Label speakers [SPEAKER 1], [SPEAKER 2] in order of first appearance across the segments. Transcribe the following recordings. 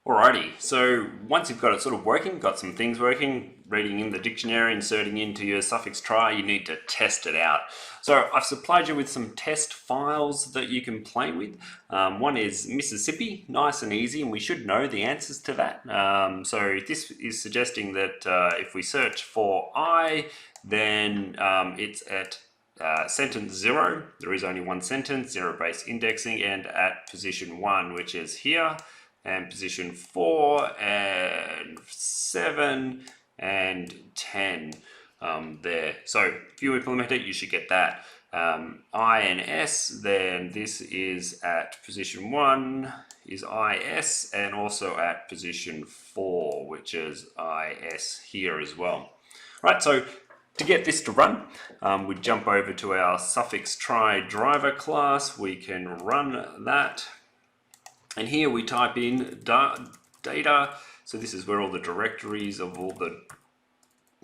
[SPEAKER 1] Alrighty, so once you've got it sort of working, got some things working, reading in the dictionary, inserting into your suffix try, you need to test it out. So I've supplied you with some test files that you can play with. One is Mississippi, nice and easy, and we should know the answers to that. So this is suggesting that if we search for I, then it's at sentence 0, there is only one sentence, zero-based indexing, and at position 1, which is here, and position 4 and 7 and 10 there. So if you implement it, you should get that. I and S, then this is at position 1 is IS, and also at position 4, which is IS here as well. Right, so to get this to run, we jump over to our suffix try driver class. We can run that. And here we type in data. So this is where all the directories of all the,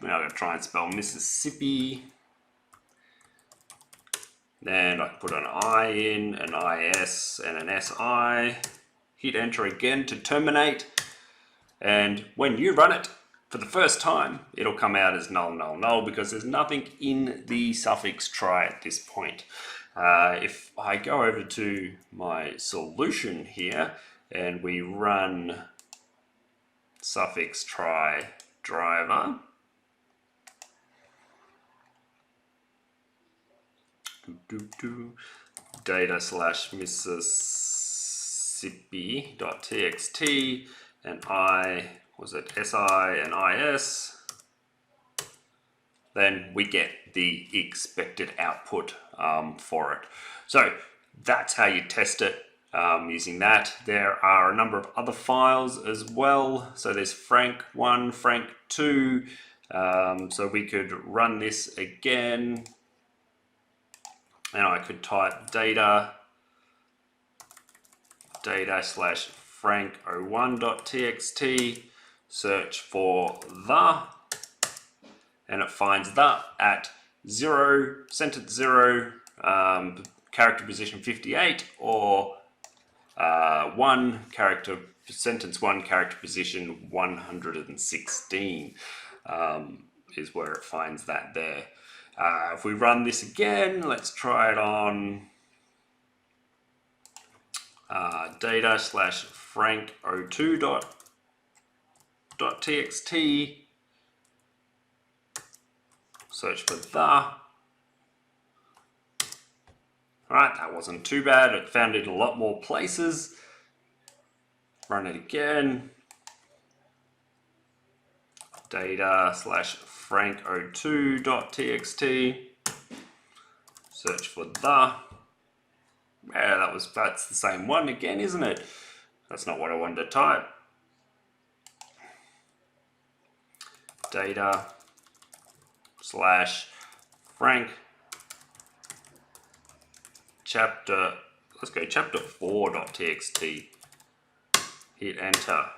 [SPEAKER 1] I'm going to try and spell Mississippi. Then I can put an I in, an IS, and an SI. Hit enter again to terminate. And when you run it for the first time, it'll come out as null, null, null, because there's nothing in the suffix try at this point. If I go over to my solution here and we run suffix try driver, data slash Mississippi.txt, and I, was it SI and IS, then we get the expected output for it. So that's how you test it using that. There are a number of other files as well. So there's Frank1, Frank2. So we could run this again, and I could type data slash frank01.txt, search for the, and it finds the at 0, sentence 0, character position 58, or 1 character, sentence 1, character position 116 is where it finds that there. If we run this again, let's try it on data slash frank02.txt, search for the. Alright, that wasn't too bad. It found it in a lot more places. Run it again. Data slash frank02.txt, search for the. Yeah, that's the same one again, isn't it? That's not what I wanted to type. Data slash frank chapter, let's go chapter 4.txt, hit enter.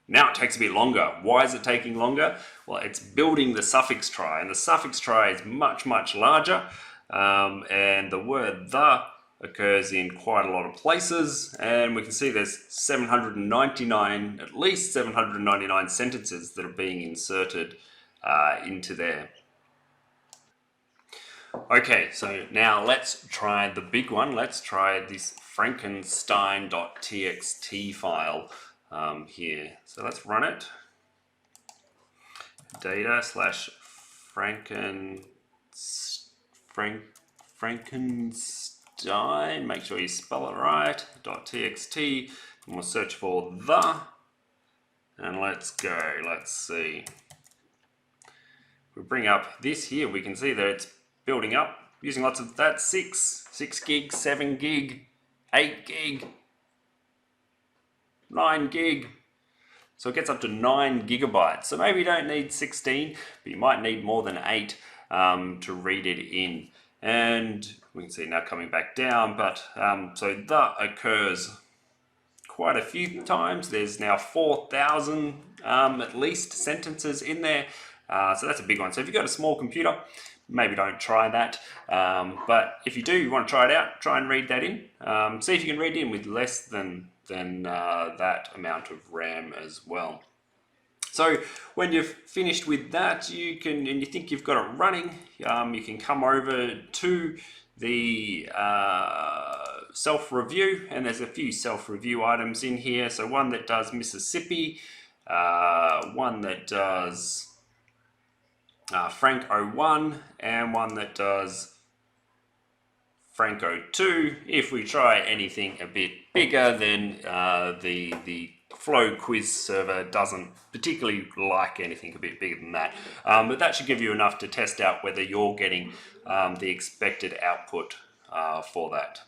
[SPEAKER 1] Now it takes a bit longer. Why is it taking longer? Well, it's building the suffix try, and the suffix try is much, much larger, and the word the occurs in quite a lot of places, and we can see there's 799, at least 799 sentences that are being inserted into there. Okay, so now let's try the big one. Let's try this Frankenstein.txt file here. So let's run it. Data slash Frankenstein, make sure you spell it right, .txt, and we'll search for the, and let's go, let's see. We bring up this here, we can see that it's building up, using lots of that, 6 gig, 7 gig, 8 gig, 9 gig. So it gets up to 9 gigabytes. So maybe you don't need 16, but you might need more than 8 to read it in. And we can see now coming back down, but so the occurs quite a few times. There's now 4,000 at least sentences in there. So that's a big one. So if you've got a small computer, maybe don't try that. But if you do, you want to try it out, try and read that in. See if you can read in with less than than that amount of RAM as well. So when you've finished with that, you can, and you think you've got it running, you can come over to the self-review, and there's a few self-review items in here. So one that does Mississippi, one that does Frank 01, and one that does Frank 02. If we try anything a bit bigger, then the Flow quiz server doesn't particularly like anything a bit bigger than that. But that should give you enough to test out whether you're getting the expected output for that.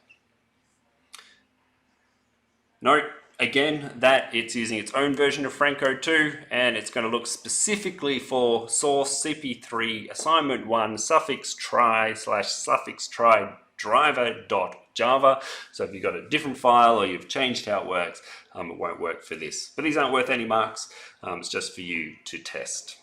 [SPEAKER 1] Note again that it's using its own version of Frank 02, and it's going to look specifically for source CP3 assignment 1 suffix try /suffix try driver.java. So if you've got a different file or you've changed how it works, it won't work for this. But these aren't worth any marks. It's just for you to test.